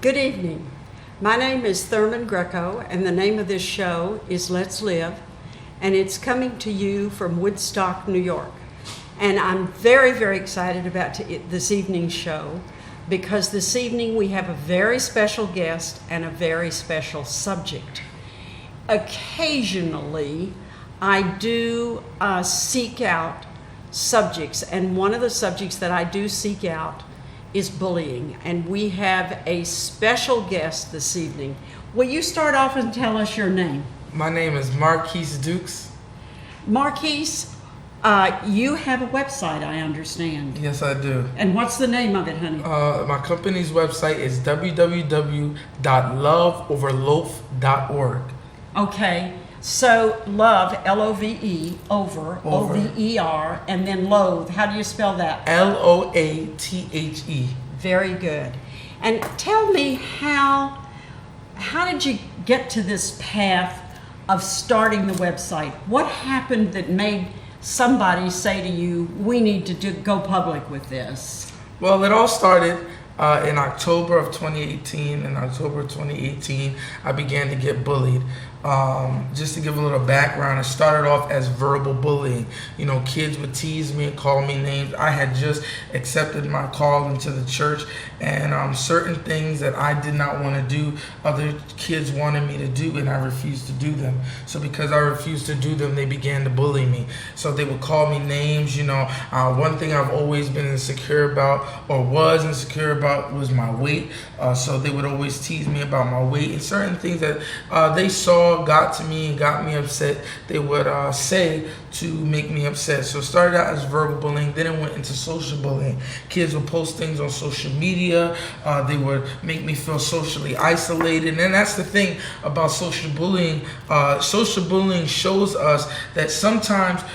Good evening. My name is Thurman Greco, and the name of this show is Let's Live, and it's coming to you from Woodstock, New York. And I'm very, very excited about this evening's show because this evening we have a very special guest and a very special subject. Occasionally, I do seek out subjects, and one of the subjects that I do seek out is bullying, and we have a special guest this evening. Will you start off and tell us your name? My name is Marques Dukes. Marques, you have a website, I understand. Yes, I do. And what's the name of it, honey? My company's website is www.loveoverloaf.org. Okay, so love, L-O-V-E, over, O-V-E-R, and then loathe. How do you spell that? L-O-A-T-H-E. Very good. And tell me how did you get to this path of starting the website? What happened that made somebody say to you, we need to go public with this? Well, it all started in October of 2018. In October of 2018, I began to get bullied. Just to give a little background, it started off as verbal bullying. You know, kids would tease me and call me names. I had just accepted my call into the church, and certain things that I did not want to do, other kids wanted me to do, and I refused to do them. So because I refused to do them, they began to bully me. So they would call me names. You know, one thing I've always been insecure about, or was insecure about, was my weight. So they would always tease me about my weight, and certain things that they saw got to me and got me upset, they would say to make me upset. So it started out as verbal bullying, then it went into social bullying. Kids would post things on social media, they would make me feel socially isolated. And that's the thing about social bullying. Social bullying shows us that sometimes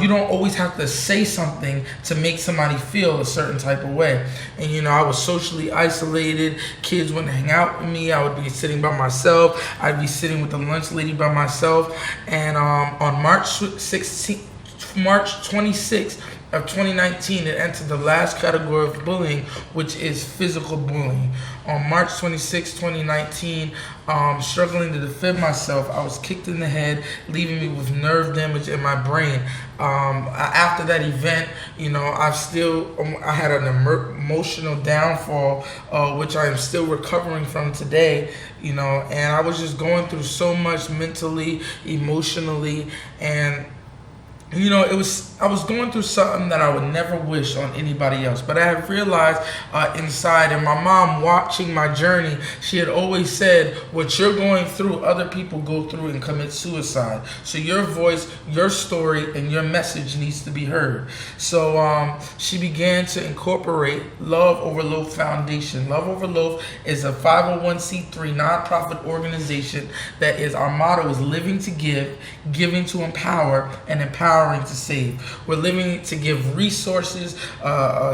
you don't always have to say something to make somebody feel a certain type of way. And you know, I was socially isolated. Kids wouldn't hang out with me. I would be sitting by myself. I'd be sitting with the lunch lady by myself. And on March 26th of 2019, it entered the last category of bullying, which is physical bullying. On March 26, 2019, struggling to defend myself, I was kicked in the head, leaving me with nerve damage in my brain. After that event, you know, I had an emotional downfall, which I am still recovering from today, you know, and I was just going through so much mentally, emotionally, and you know, I was going through something that I would never wish on anybody else. But I have realized inside, and my mom watching my journey, she had always said, what you're going through, other people go through and commit suicide. So your voice, your story, and your message needs to be heard. So she began to incorporate Love Over Loaf Foundation. Love Over Loaf is a 501c3 nonprofit organization that is, our motto is living to give, giving to empower, and empowering to save. We're living to give resources,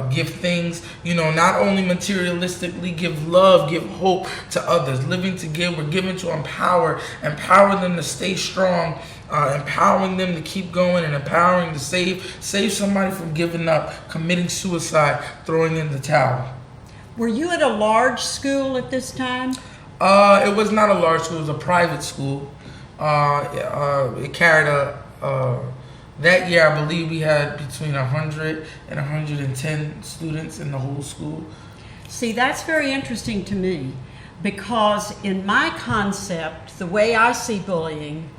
give things, you know, not only materialistically, give love, give hope to others. Living to give, we're giving to empower them to stay strong, empowering them to keep going, and empowering to save somebody from giving up, committing suicide, throwing in the towel. Were you at a large school at this time? It was not a large school, it was a private school. It carried that year, I believe we had between 100 and 110 students in the whole school. See, that's very interesting to me because in my concept, the way I see bullying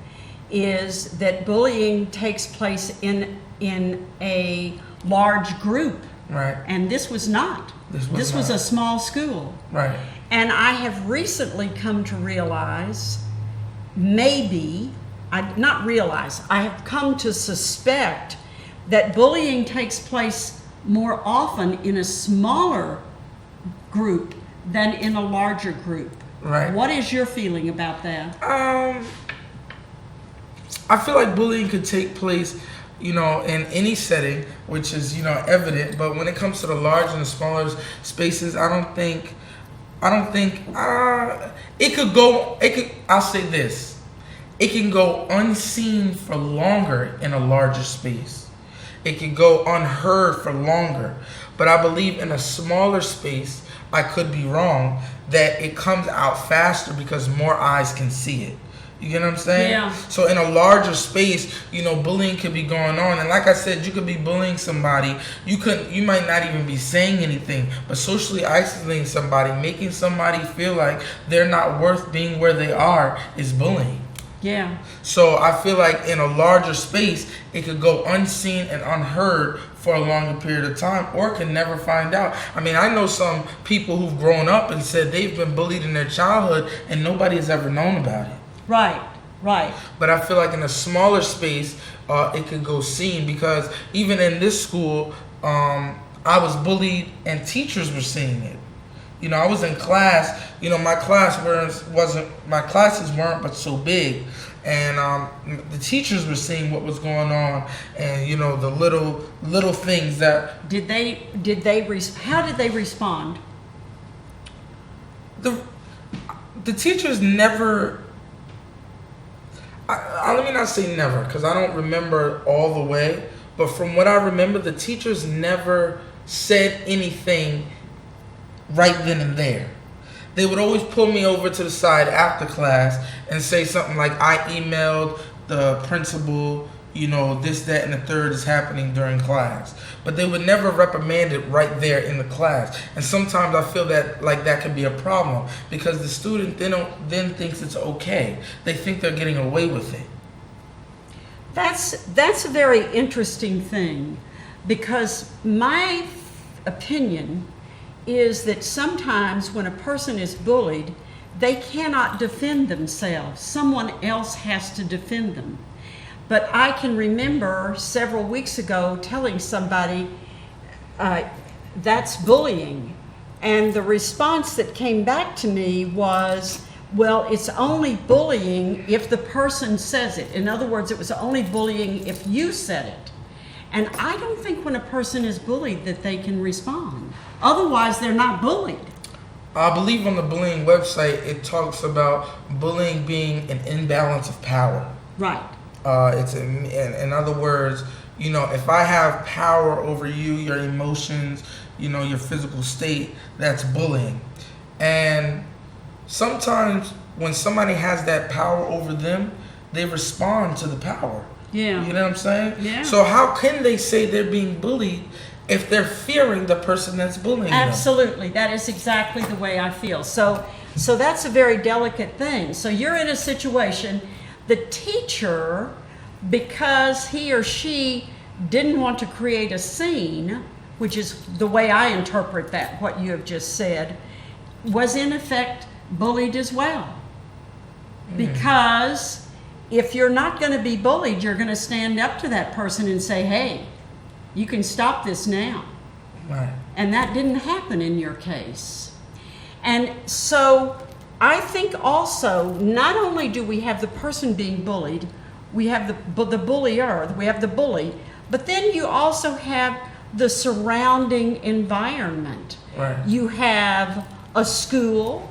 is that bullying takes place in a large group. Right. And this was not. This was a small school. Right. And I have recently come to realize, I have come to suspect that bullying takes place more often in a smaller group than in a larger group. Right. What is your feeling about that? I feel like bullying could take place, you know, in any setting, which is, you know, evident. But when it comes to the large and the smaller spaces, I'll say this. It can go unseen for longer in a larger space. It can go unheard for longer. But I believe in a smaller space, I could be wrong, that it comes out faster because more eyes can see it. You get what I'm saying? Yeah. So in a larger space, bullying could be going on, and like I said, you could be bullying somebody. You might not even be saying anything, but socially isolating somebody, making somebody feel like they're not worth being where they are, is bullying. Yeah. So I feel like in a larger space, it could go unseen and unheard for a longer period of time, or can never find out. I mean, I know some people who've grown up and said they've been bullied in their childhood, and nobody has ever known about it. Right. But I feel like in a smaller space, it could go seen, because even in this school, I was bullied and teachers were seeing it. I was in class. My classes weren't but so big, and the teachers were seeing what was going on, and the little things that. How did they respond? The teachers never. Let me not say never, because I don't remember all the way. But from what I remember, the teachers never said anything right then and there. They would always pull me over to the side after class and say something like, I emailed the principal, this, that, and the third is happening during class. But they would never reprimand it right there in the class. And sometimes I feel that can be a problem, because the student then thinks it's okay. They think they're getting away with it. That's a very interesting thing, because my opinion is that sometimes when a person is bullied, they cannot defend themselves. Someone else has to defend them. But I can remember several weeks ago telling somebody, that's bullying. And the response that came back to me was, well, it's only bullying if the person says it. In other words, it was only bullying if you said it. And I don't think when a person is bullied that they can respond. Otherwise, they're not bullied. I believe on the bullying website, it talks about bullying being an imbalance of power. Right. In other words, if I have power over you, your emotions, your physical state, that's bullying. And sometimes when somebody has that power over them, they respond to the power. Yeah. You know what I'm saying? Yeah. So how can they say they're being bullied if they're fearing the person that's bullying them? Absolutely. That is exactly the way I feel. So that's a very delicate thing. So you're in a situation, the teacher, because he or she didn't want to create a scene, which is the way I interpret that, what you have just said, was in effect bullied as well. Because if you're not going to be bullied, you're going to stand up to that person and say, hey, you can stop this now. Right. And that didn't happen in your case. And so I think also, not only do we have the person being bullied, we have the bullier, we have the bully, but then you also have the surrounding environment. Right. You have a school,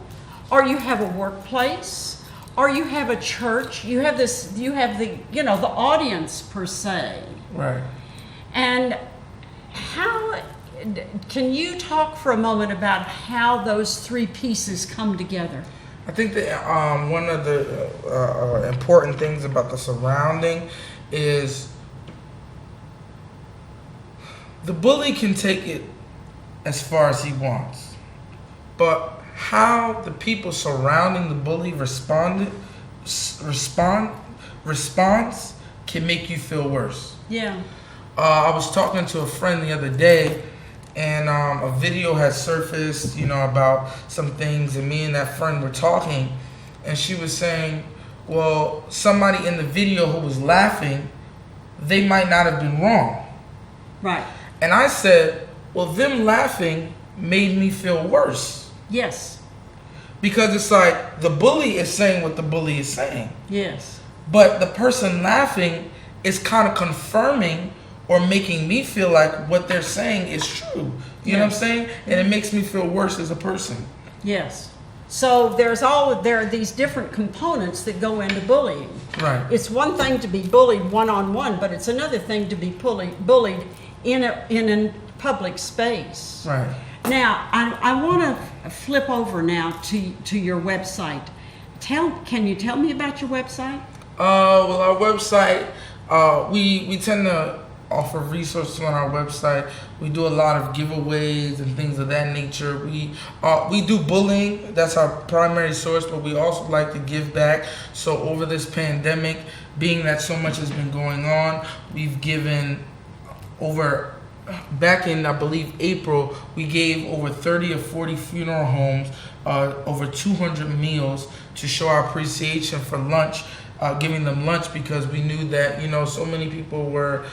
or you have a workplace, or you have a church. You have the audience per se. Right. And how can you talk for a moment about how those three pieces come together? I think that one of the important things about the surrounding is the bully can take it as far as he wants, but how the people surrounding the bully response can make you feel worse. Yeah. I was talking to a friend the other day, and a video had surfaced, about some things, and me and that friend were talking, and she was saying, well, somebody in the video who was laughing, they might not have been wrong. Right. And I said, well, them laughing made me feel worse. Yes. Because it's like the bully is saying what the bully is saying. Yes. But the person laughing is kind of confirming or making me feel like what they're saying is true. You know what I'm saying? And it makes me feel worse as a person. Yes. So there are these different components that go into bullying. Right. It's one thing to be bullied one-on-one, but it's another thing to be bullied in a public space. Right. Now, I want to flip over now to your website. Can you tell me about your website? Well, our website, we tend to offer resources on our website. We do a lot of giveaways and things of that nature. We do bullying. That's our primary source, but we also like to give back. So over this pandemic, being that so much has been going on, we've given back in, I believe, April, we gave over 30 or 40 funeral homes over 200 meals to show our appreciation for lunch, giving them lunch, because we knew that, so many people were,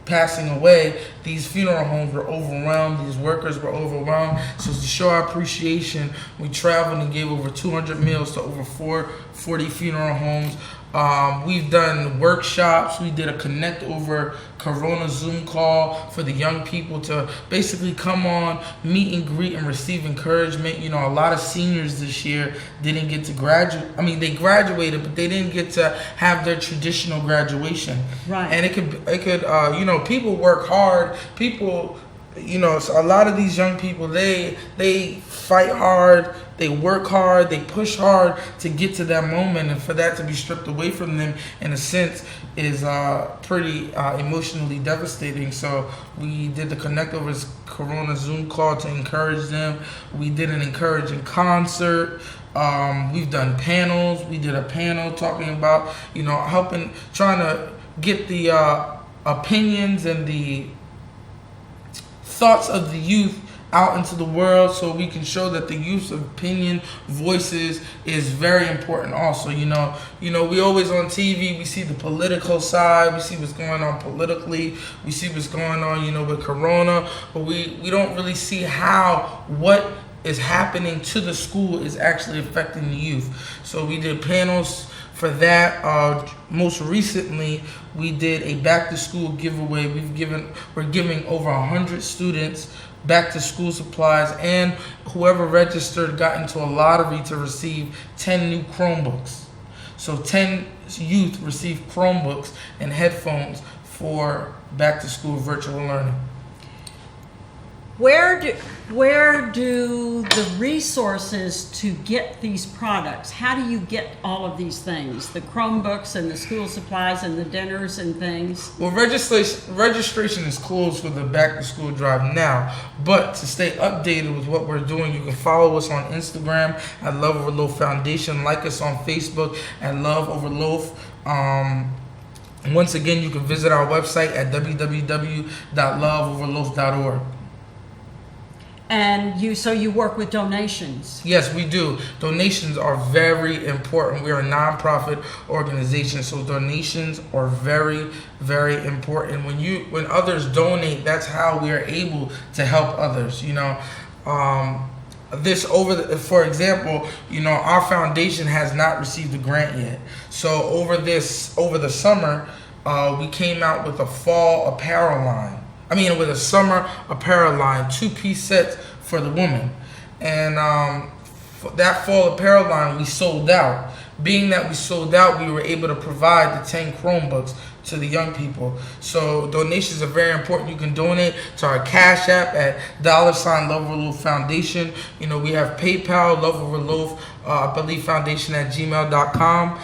passing away. These funeral homes were overwhelmed. These workers were overwhelmed. So to show our appreciation, we traveled and gave over 200 meals to over 40 funeral homes. We've done workshops. We did a connect over Corona Zoom call for the young people to basically come on, meet and greet, and receive encouragement. A lot of seniors this year didn't get to graduate. I mean, they graduated, but they didn't get to have their traditional graduation. Right. And it could, people work hard. People, so a lot of these young people, they fight hard. They work hard, they push hard to get to that moment, and for that to be stripped away from them, in a sense, is pretty emotionally devastating. So we did the Connect Over Corona Zoom call to encourage them. We did an encouraging concert. We've done panels. We did a panel talking about, trying to get the opinions and the thoughts of the youth out into the world, so we can show that the youth's opinion, voices, is very important also. We always on TV, we see the political side, we see what's going on politically, we see what's going on, with Corona, but we don't really see what is happening to the school is actually affecting the youth. So we did panels for that. Most recently, we did a back to school giveaway. We're giving over 100 students back to school supplies, and whoever registered got into a lottery to receive 10 new Chromebooks. So 10 youth received Chromebooks and headphones for back to school virtual learning. Where do the resources to get these products? How do you get all of these things? The Chromebooks and the school supplies and the dinners and things? Well, registration is closed for the back to school drive now, but to stay updated with what we're doing, you can follow us on Instagram at Love Over Loaf Foundation, like us on Facebook at Love Over Loaf. Once again, you can visit our website at www.loveoverloaf.org. And you work with donations? Yes, we do. Donations are very important. We are a nonprofit organization, so donations are very, very important. When others donate, that's how we are able to help others. For example, our foundation has not received a grant yet. So over the summer, we came out with a fall apparel line. With a summer apparel line, 2-piece sets for the women. And that fall apparel line, we sold out. Being that we sold out, we were able to provide the 10 Chromebooks to the young people. So donations are very important. You can donate to our Cash App at $ Love Over Loaf Foundation. We have PayPal, Love Over Loaf, I believe foundation at gmail.com.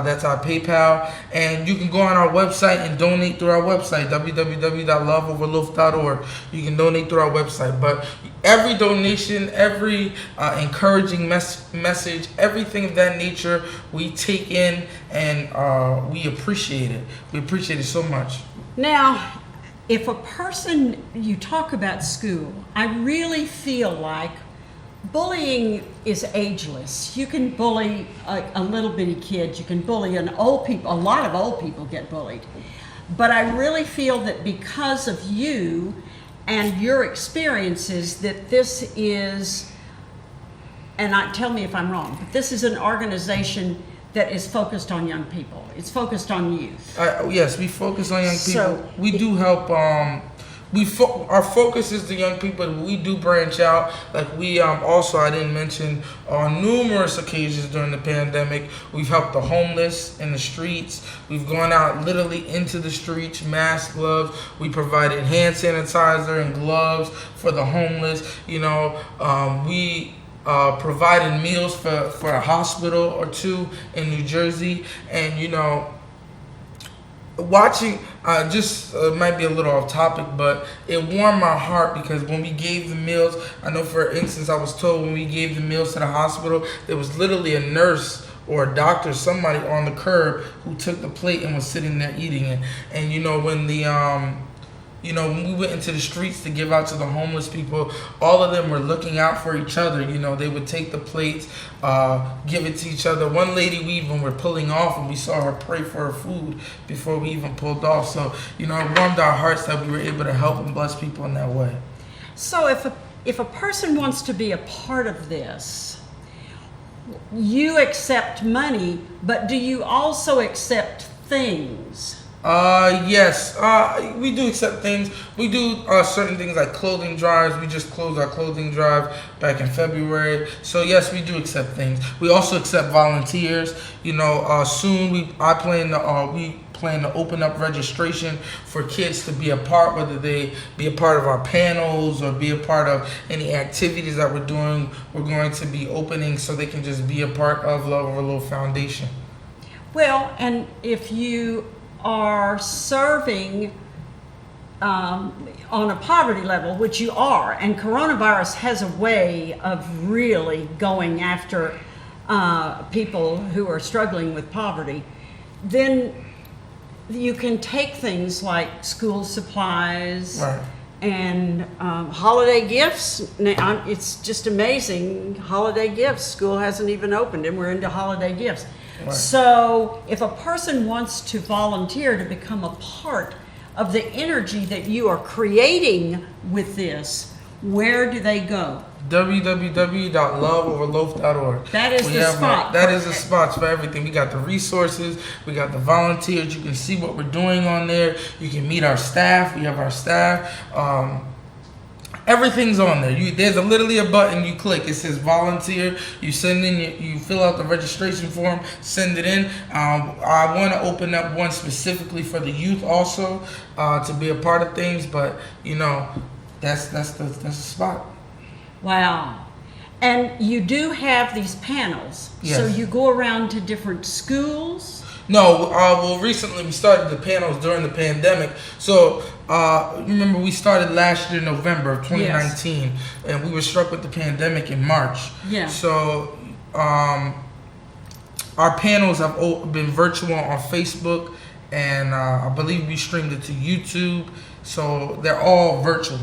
That's our PayPal. And you can go on our website and donate through our website, www.loveoverloaf.org. You can donate through our website. But every donation, every encouraging message, everything of that nature, we take in, and we appreciate it. We appreciate it so much. Now, if you talk about school, I really feel like bullying is ageless. You can bully a little bitty kid. You can bully a lot of old people get bullied. But I really feel that because of you and your experiences, that this is, and tell me if I'm wrong, but this is an organization that is focused on young people. It's focused on youth. Yes, we focus on young people. So we do help. our focus is the young people. We do branch out. Like we also, I didn't mention, on numerous occasions during the pandemic, we've helped the homeless in the streets. We've gone out literally into the streets, mask, gloves. We provided hand sanitizer and gloves for the homeless. We provided meals for a hospital or two in New Jersey. And watching, might be a little off topic, but it warmed my heart because when we gave the meals, I know for instance, I was told when we gave the meals to the hospital, there was literally a nurse or a doctor, somebody on the curb who took the plate and was sitting there eating it. And when we went into the streets to give out to the homeless people, all of them were looking out for each other. They would take the plates, give it to each other. One lady we even were pulling off, and we saw her pray for her food before we even pulled off. So, it warmed our hearts that we were able to help and bless people in that way. So if a person wants to be a part of this, you accept money, but do you also accept things? Yes, we do accept things. We do certain things like clothing drives. We just closed our clothing drive back in February. So yes, we do accept things. We also accept volunteers. Soon we plan to open up registration for kids to be a part, whether they be a part of our panels or be a part of any activities that we're doing. We're going to be opening so they can just be a part of Love Over Low Foundation. Well, and if you are serving on a poverty level, which you are, and coronavirus has a way of really going after people who are struggling with poverty, then you can take things like school supplies, right, and holiday gifts. It's just amazing, holiday gifts. School hasn't even opened and we're into holiday gifts. Right. So if a person wants to volunteer to become a part of the energy that you are creating with this, where do they go? www.loveoverloaf.org. That is the spot. That is the spot for everything. We got the resources, we got the volunteers. You can see what we're doing on there. You can meet our staff. We have our staff. Everything's on there. There's literally a button you click. It says volunteer. You send in, you fill out the registration form, send it in. I want to open up one specifically for the youth also to be a part of things. But that's the spot. Wow. And you do have these panels. Yes. So you go around to different schools. No, recently we started the panels during the pandemic. So, remember we started last year, November of 2019, yes, and we were struck with the pandemic in March. Yeah. So, our panels have been virtual on Facebook, and I believe we streamed it to YouTube. So they're all virtual.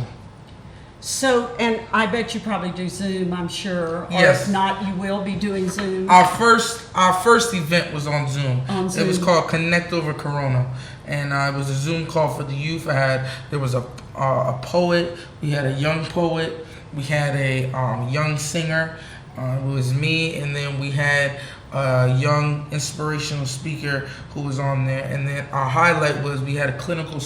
So, and I bet you probably do Zoom, I'm sure. Or yes, if not, you will be doing Zoom. Our first event was on Zoom. It was called Connect Over Corona, and it was a Zoom call for the youth. There was a poet. We had a young poet. We had a young singer. It was me, and then we had a young inspirational speaker who was on there. And then our highlight was we had a clinical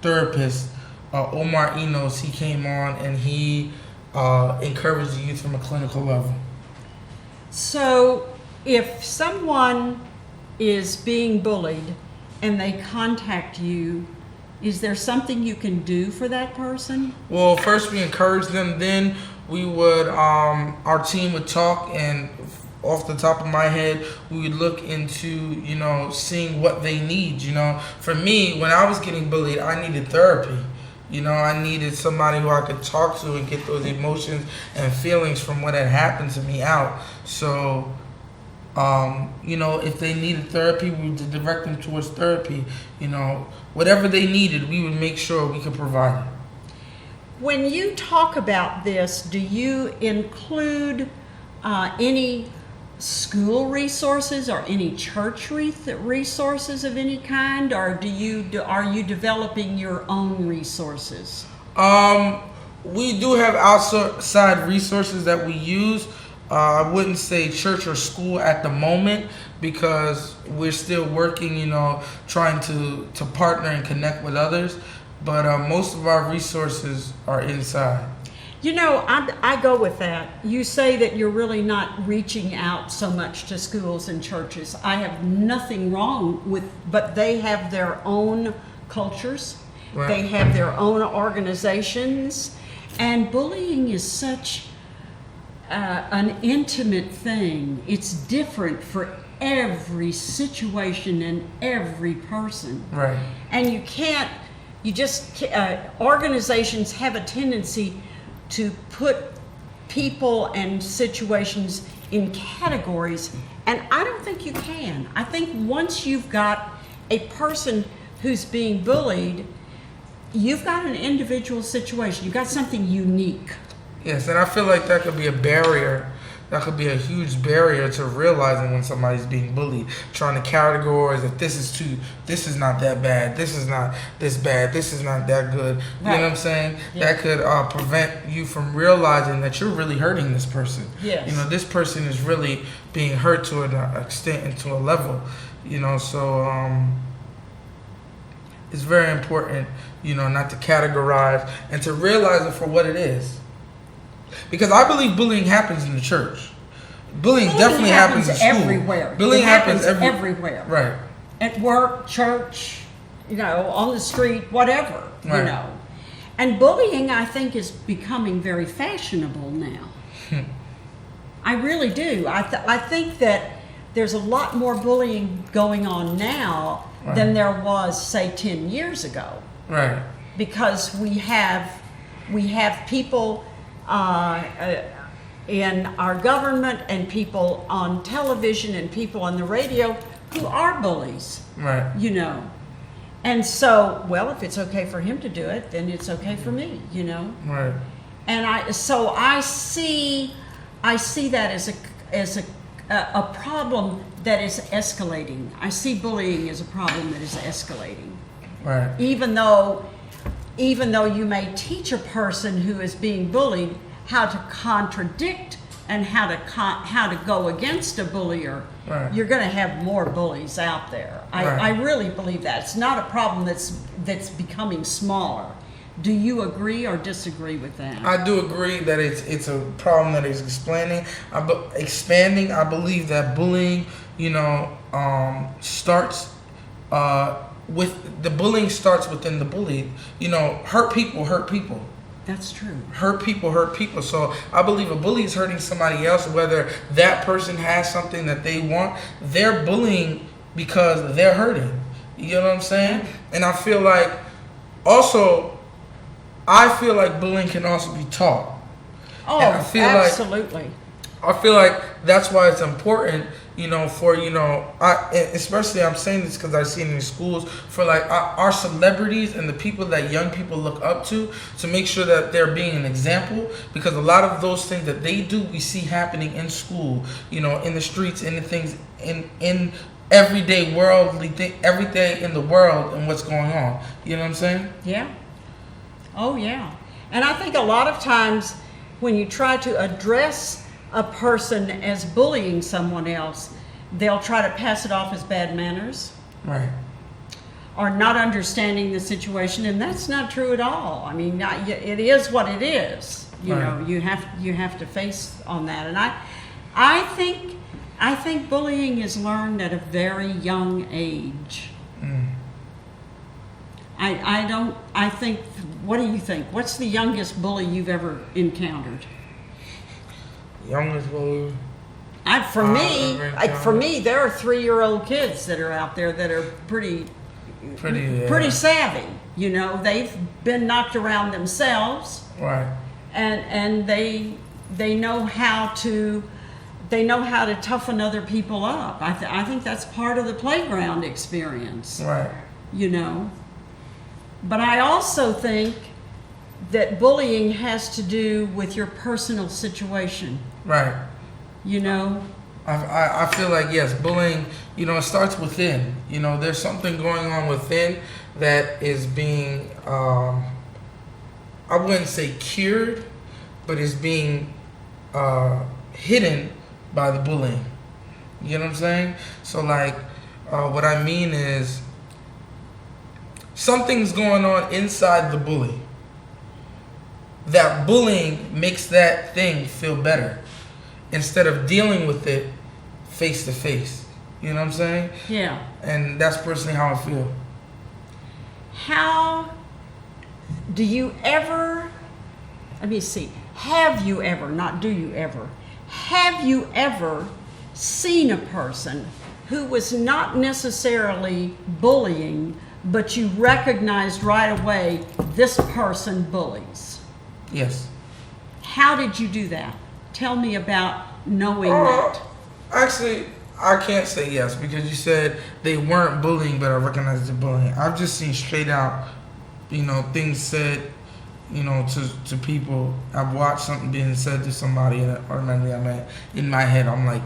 therapist. Omar Enos, he came on and he encouraged the youth from a clinical level. So if someone is being bullied and they contact you, is there something you can do for that person? Well, first we encourage them, then we would, our team would talk, and off the top of my head, we would look into, seeing what they need. For me, when I was getting bullied, I needed therapy. I needed somebody who I could talk to and get those emotions and feelings from what had happened to me out. So, if they needed therapy, we would direct them towards therapy. Whatever they needed, we would make sure we could provide it. When you talk about this, do you include any school resources or any church resources of any kind, or are you developing your own resources? We do have outside resources that we use. I wouldn't say church or school at the moment because we're still working, trying to partner and connect with others. but most of our resources are inside. You know, I go with that. You say that you're really not reaching out so much to schools and churches. I have nothing wrong with, but they have their own cultures. Right. They have their own organizations. And bullying is such an intimate thing. It's different for every situation and every person. Right. And organizations have a tendency to put people and situations in categories, and I don't think you can. I think once you've got a person who's being bullied, you've got an individual situation. You've got something unique. Yes, and I feel like that could be a barrier. That could be a huge barrier to realizing when somebody's being bullied. Trying to categorize that this is not that bad, this is not this bad, this is not that good. You Right. know what I'm saying? Yeah. That could prevent you from realizing that you're really hurting this person. Yes. You know, this person is really being hurt to an extent and to a level. You know, so it's very important, you know, not to categorize and to realize it for what it is. Because I believe bullying happens in the church. Bullying definitely happens in school. Everywhere. Bullying It happens everywhere. Right. At work, church, you know, on the street, whatever, you Right. know. And bullying, I think, is becoming very fashionable now. I really do. I think that there's a lot more bullying going on now Right. than there was, say, 10 years ago. Right. Because we have people in our government and people on television and people on the radio who are bullies, Right. you know. And so, well, if it's okay for him to do it, then it's okay for me, you know. Right. And I see that as a problem that is escalating. I see bullying as a problem that is escalating. Right. Even though you may teach a person who is being bullied how to contradict and how to go against a bullier, Right. you're going to have more bullies out there. Right. I really believe that. It's not a problem that's becoming smaller. Do you agree or disagree with that? I do agree that it's a problem that is expanding. I believe that bullying, you know, starts with the bullying starts within the bullied. You know, hurt people hurt people. That's true. Hurt people. So I believe a bully is hurting somebody else, whether that person has something that they want. They're bullying because they're hurting. You know what I'm saying? And I feel like bullying can also be taught. Oh, And I feel absolutely. I feel like that's why it's important, you know, for, you know, especially I'm saying this because I see it in schools, for like our celebrities and the people that young people look up to make sure that they're being an example, because a lot of those things that they do, we see happening in school, you know, in the streets, in the things, in everyday worldly thing, everything in the world and what's going on. You know what I'm saying? Yeah. Oh, yeah. And I think a lot of times when you try to address a person as bullying someone else, they'll try to pass it off as bad manners. Right. Or not understanding the situation, and that's not true at all. I mean, it is what it is. You Right. know, you have to face on that. And I think bullying is learned at a very young age. I think, what do you think? What's the youngest bully you've ever encountered? Youngest bully. For me, there are 3-year-old kids that are out there that are pretty savvy. You know, they've been knocked around themselves, Right. and they know how to toughen other people up. I think that's part of the playground experience. Right. You know, but I also think that bullying has to do with your personal situation. Right. You know. I feel like, yes, bullying, you know, it starts within. You know, there's something going on within that is being, I wouldn't say cured, but is being hidden by the bullying. You know what I'm saying? So, like, what I mean is, something's going on inside the bully. That bullying makes that thing feel better instead of dealing with it face to face. You know what I'm saying? Yeah. And that's personally how I feel. How do you ever, let me see, have you ever, not do you ever, have you ever seen a person who was not necessarily bullying, but you recognized right away this person bullies? Yes. How did you do that? Tell me about knowing that. Actually, I can't say yes because you said they weren't bullying, but I recognized the bullying. I've just seen straight out, things said, to people. I've watched something being said to somebody, and automatically in my head, I'm like,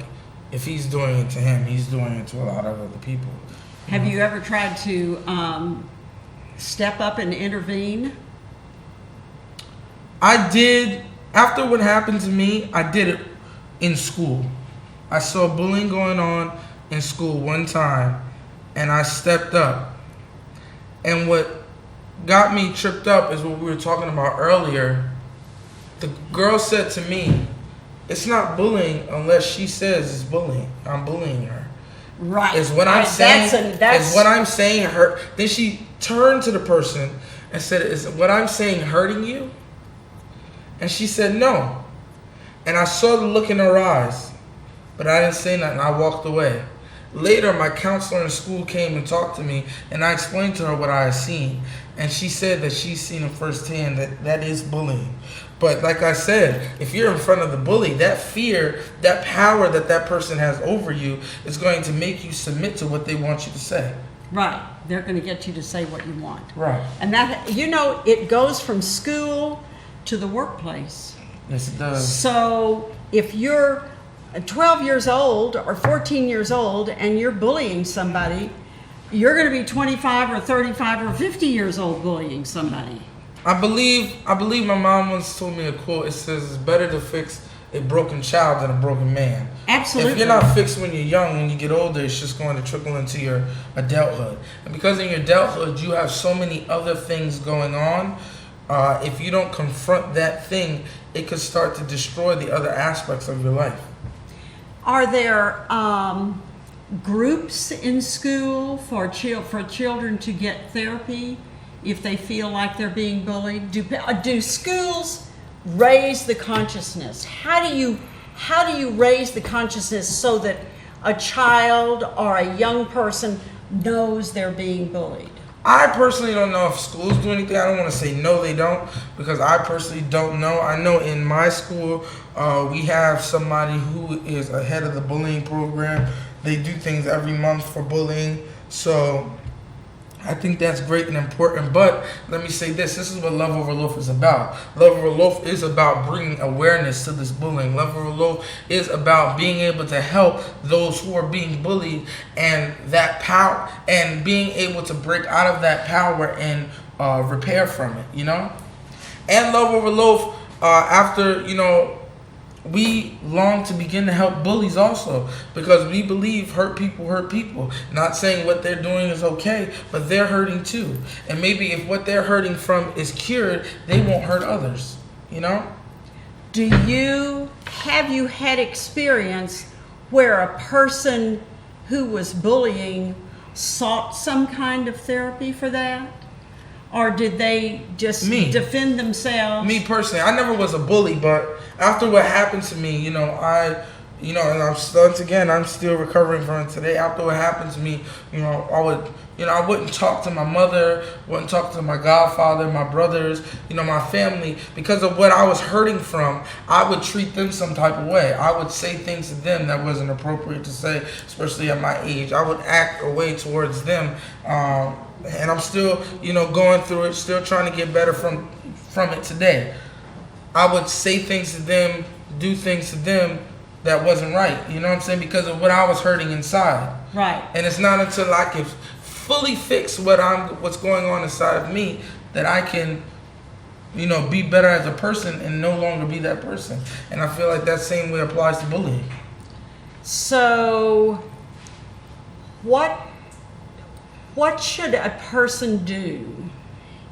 if he's doing it to him, he's doing it to a lot of other people. Have you ever tried to step up and intervene? I did. After what happened to me, I did it in school. I saw bullying going on in school one time, and I stepped up. And what got me tripped up is what we were talking about earlier. The girl said to me, it's not bullying unless she says it's bullying. I'm bullying her. Right. Is what I'm saying. Is what I'm saying hurt? Then she turned to the person and said, is what I'm saying hurting you? And she said no. And I saw the look in her eyes, but I didn't say nothing. I walked away. Later, my counselor in school came and talked to me, and I explained to her what I had seen. And she said that she's seen it firsthand, that is bullying. But like I said, if you're in front of the bully, that fear, that power that person has over you is going to make you submit to what they want you to say. Right. They're going to get you to say what you want. Right. And that, it goes from school to the workplace. Yes, it does. So if you're 12 years old or 14 years old and you're bullying somebody, you're going to be 25 or 35 or 50 years old bullying somebody. I believe my mom once told me a quote. It says it's better to fix a broken child than a broken man. Absolutely. If you're not fixed when you're young, when you get older, it's just going to trickle into your adulthood. And because in your adulthood you have so many other things going on, if you don't confront that thing, it could start to destroy the other aspects of your life. Are there groups in school for children to get therapy if they feel like they're being bullied? Do schools raise the consciousness? How do you raise the consciousness so that a child or a young person knows they're being bullied? I personally don't know if schools do anything. I don't want to say no, they don't, because I personally don't know. I know in my school, we have somebody who is ahead of the bullying program. They do things every month for bullying. So I think that's great and important. But let me say this is what Love Over Loaf is about. Love Over Loaf is about bringing awareness to this bullying. Love Over Loaf is about being able to help those who are being bullied and that power, and being able to break out of that power and repair from it, And Love Over Loaf, after, we long to begin to help bullies also, because we believe hurt people. Not saying what they're doing is okay, but they're hurting too. And maybe if what they're hurting from is cured, they won't hurt others, Have you had experience where a person who was bullying sought some kind of therapy for that? Or did they just defend themselves? Me personally, I never was a bully, but after what happened to me, and I'm still recovering from it today. After what happened to me, I wouldn't talk to my mother, wouldn't talk to my godfather, my brothers, my family, because of what I was hurting from. I would treat them some type of way. I would say things to them that wasn't appropriate to say, especially at my age. I would act a way towards them. And I'm still, going through it, still trying to get better from it today. I would say things to them, do things to them that wasn't right, because of what I was hurting inside. Right. And it's not until I can fully fix what's going on inside of me that I can, be better as a person and no longer be that person. And I feel like that same way applies to bullying. So, what what should a person do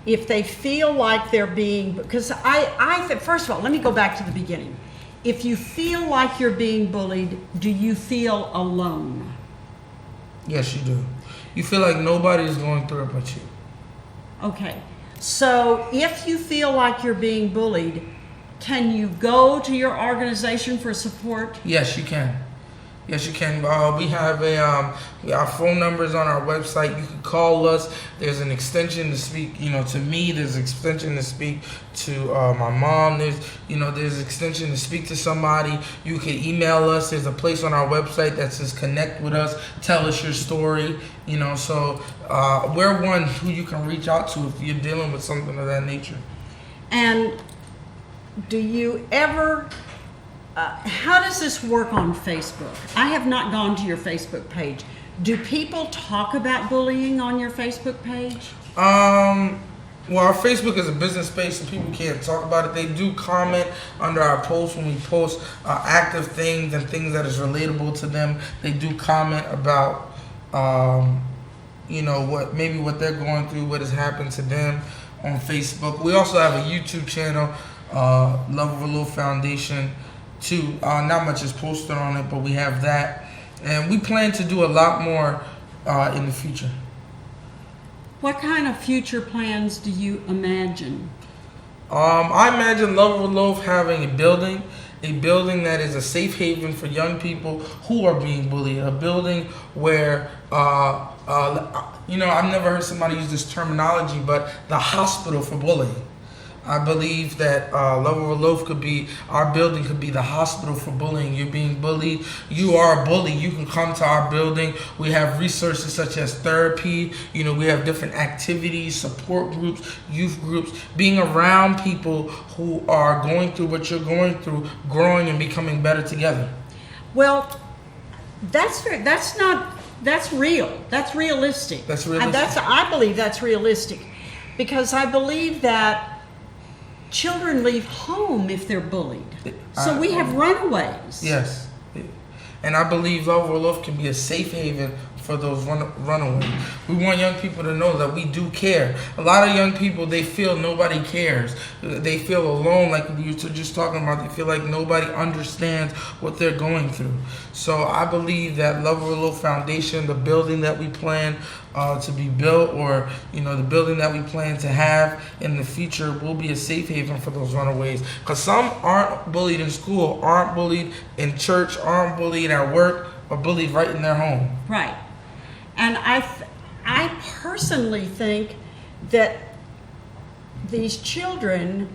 if they feel like they're being, because first of all, let me go back to the beginning. If you feel like you're being bullied, do you feel alone? Yes, you do. You feel like nobody is going through it but you. Okay. So if you feel like you're being bullied, can you go to your organization for support? Yes, you can. Yes, you can. We have our phone numbers on our website. You can call us. There's an extension to speak, to me. There's an extension to speak to my mom. There's an extension to speak to somebody. You can email us. There's a place on our website that says connect with us. Tell us your story. So we're one who you can reach out to if you're dealing with something of that nature. And do you ever... how does this work on Facebook? I have not gone to your Facebook page. Do people talk about bullying on your Facebook page? Well, our Facebook is a business space, and people can't talk about it. They do comment under our posts when we post active things and things that is relatable to them. They do comment about, what they're going through, what has happened to them on Facebook. We also have a YouTube channel, Love of a Little Foundation. Too. Not much is posted on it, but we have that, and we plan to do a lot more in the future. What kind of future plans do you imagine? I imagine Love of a Loaf having a building that is a safe haven for young people who are being bullied, a building where I've never heard somebody use this terminology, but the hospital for bullying. I believe that Love of a Loaf our building could be the hospital for bullying. You're being bullied. You are a bully. You can come to our building. We have resources such as therapy. We have different activities, support groups, youth groups, being around people who are going through what you're going through, growing and becoming better together. Well, that's real. That's realistic. That's realistic. I believe that's realistic, because I believe that children leave home if they're bullied. So we have runaways. Yes. And I believe Love of a Loaf can be a safe haven for those runaways. We want young people to know that we do care. A lot of young people, they feel nobody cares. They feel alone, like you were just talking about. They feel like nobody understands what they're going through. So I believe that Love of a Loaf Foundation, the building that we plan to be built, or the building that we plan to have in the future, will be a safe haven for those runaways. Because some aren't bullied in school, aren't bullied in church, aren't bullied at work, or bullied right in their home. Right. And I personally think that these children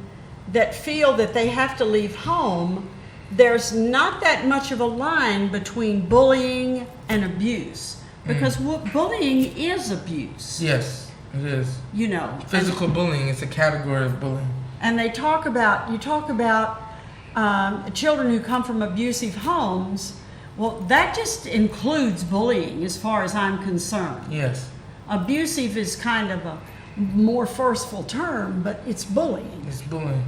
that feel that they have to leave home, there's not that much of a line between bullying and abuse. Because bullying is abuse. Yes, it is. Physical bullying is a category of bullying. And you talk about children who come from abusive homes. Well, that just includes bullying as far as I'm concerned. Yes. Abusive is kind of a more forceful term, but it's bullying. It's bullying.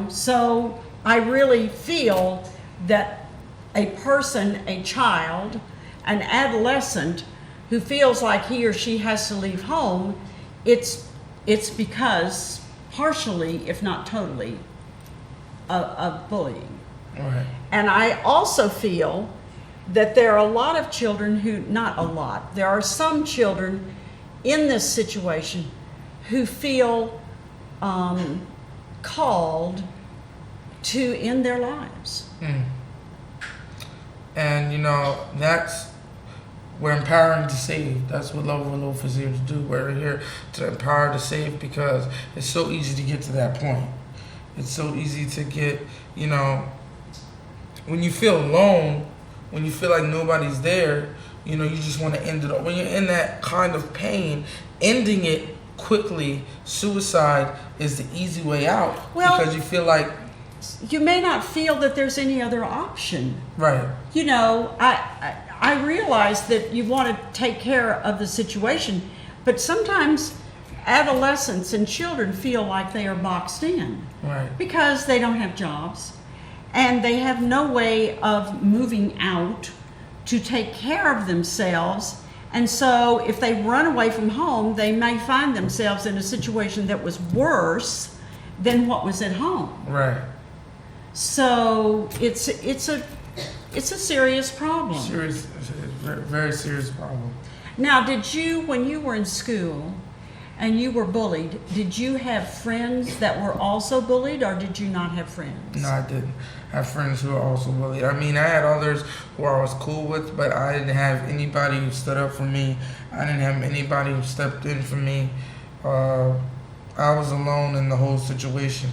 So I really feel that a person, a child, an adolescent who feels like he or she has to leave home, it's because partially, if not totally, of bullying. Right. And I also feel that there are a lot of children there are some children in this situation who feel called to end their lives. And we're empowering to save. That's what Love of a Loaf is here to do. We're here to empower to save, because it's so easy to get to that point. It's so easy to get, when you feel alone, when you feel like nobody's there, you just want to end it all. When you're in that kind of pain, ending it quickly, suicide is the easy way out. Well, because you feel like you may not feel that there's any other option. Right. I realize that you want to take care of the situation, but sometimes adolescents and children feel like they are boxed in. Right. Because they don't have jobs, and they have no way of moving out to take care of themselves, And so if they run away from home, they may find themselves in a situation that was worse than what was at home. Right. So it's a serious problem. Serious, very, very serious problem. Now, did you, when you were in school and you were bullied, did you have friends that were also bullied, or did you not have friends? No, I didn't have friends who were also bullied. I mean, I had others who I was cool with, but I didn't have anybody who stood up for me. I didn't have anybody who stepped in for me. I was alone in the whole situation,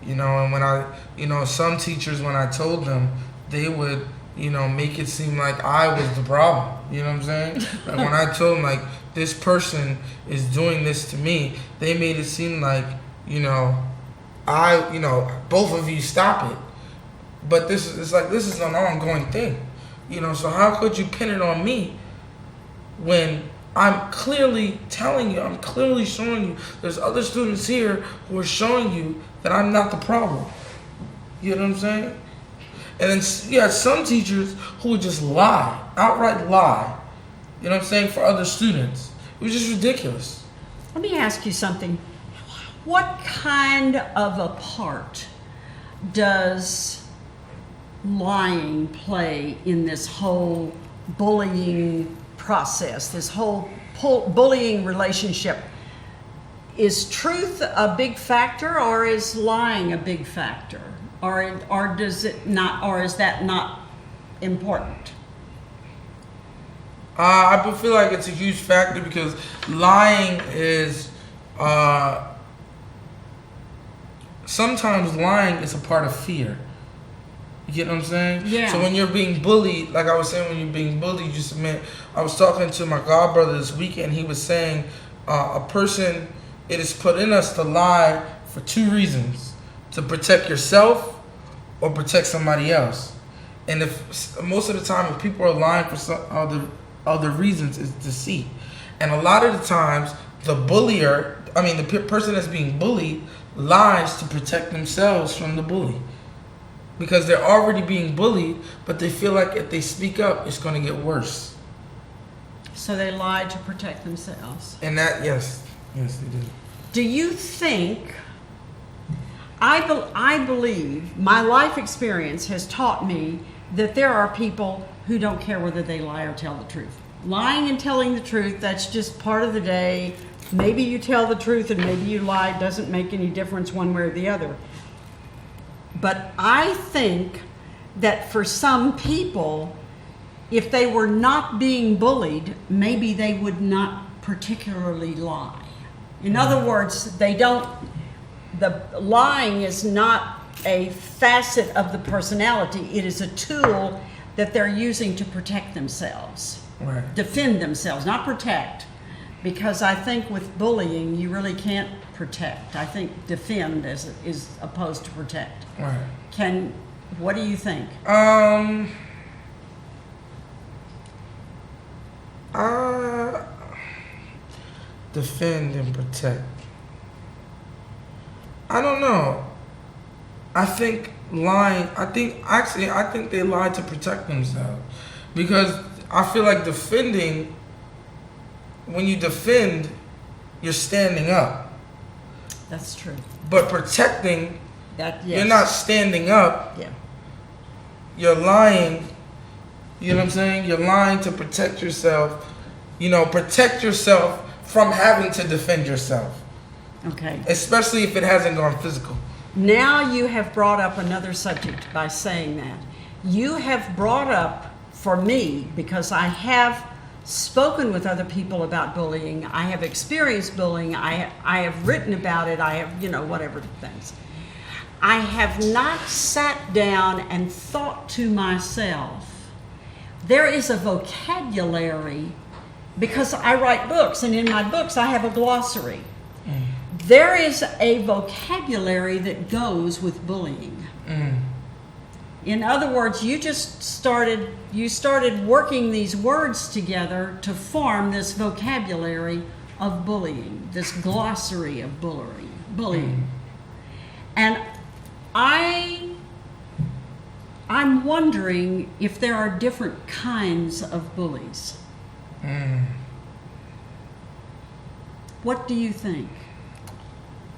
you know. And when some teachers, when I told them, they would, make it seem like I was the problem. You know what I'm saying? Like when I told them, like, this person is doing this to me, they made it seem like, both of you stop it. But this is an ongoing thing, So how could you pin it on me when I'm clearly telling you, I'm clearly showing you, there's other students here who are showing you that I'm not the problem. You know what I'm saying? And then you had some teachers who would just lie, outright lie. You know what I'm saying, for other students. It was just ridiculous. Let me ask you something. What kind of a part does lying play in this whole bullying process, this whole bullying relationship? Is truth a big factor, or is lying a big factor? Or does it not, or is that not important? I feel like it's a huge factor because lying is, sometimes lying is a part of fear. You get what I'm saying? Yeah. So when you're being bullied, like I was saying, when you're being bullied, you just meant, I was talking to my godbrother this weekend, he was saying, it is put in us to lie for two reasons. To protect yourself or protect somebody else. And if most of the time, if people are lying for some other reasons, is deceit. And a lot of the times, the person that's being bullied lies to protect themselves from the bully. Because they're already being bullied, but they feel like if they speak up, it's going to get worse. So they lie to protect themselves. And that, yes, they do. Do you think, I believe, my life experience has taught me that there are people who don't care whether they lie or tell the truth. Lying and telling the truth, that's just part of the day. Maybe you tell the truth and maybe you lie. It doesn't make any difference one way or the other. But I think that for some people, if they were not being bullied, maybe they would not particularly lie. In other words, the lying is not a facet of the personality. It is a tool that they're using to protect themselves. Right. Defend themselves, not protect. Because I think with bullying, you really can't protect. I think defend is opposed to protect. Right. What do you think? Defend and protect. I don't know. I think lying, I think they lie to protect themselves. Because I feel like defending, when you defend, you're standing up. That's true. But protecting, Yes. you're not standing up. Yeah. You're lying. You know what I'm saying? You're lying to protect yourself. Protect yourself from having to defend yourself. Okay. Especially if it hasn't gone physical. Now you have brought up another subject by saying that. You have brought up, for me, because I have spoken with other people about bullying, I have experienced bullying, I have written about it, I have, whatever things. I have not sat down and thought to myself, there is a vocabulary, because I write books, and in my books I have a glossary. There is a vocabulary that goes with bullying. In other words, you started working these words together to form this vocabulary of bullying, this glossary of bullying. And I'm wondering if there are different kinds of bullies. What do you think?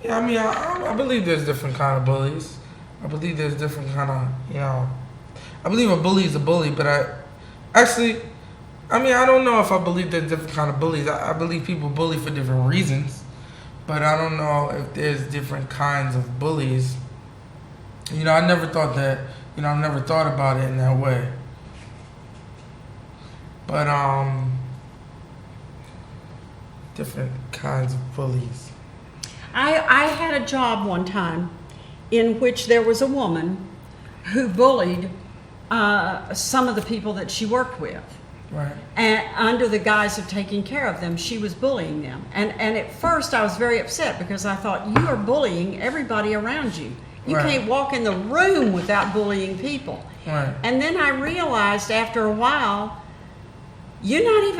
Yeah, I mean, I believe there's different kind of bullies. I believe there's different kind of, I believe a bully is a bully, but I don't know if I believe there's different kind of bullies. I believe people bully for different reasons, but I don't know if there's different kinds of bullies. I never thought that, I've never thought about it in that way. But, different kinds of bullies. I had a job one time in which there was a woman who bullied some of the people that she worked with. Right. And under the guise of taking care of them, she was bullying them. And at first I was very upset because I thought, you are bullying everybody around you. You Right. can't walk in the room without bullying people. Right. And then I realized after a while, you don't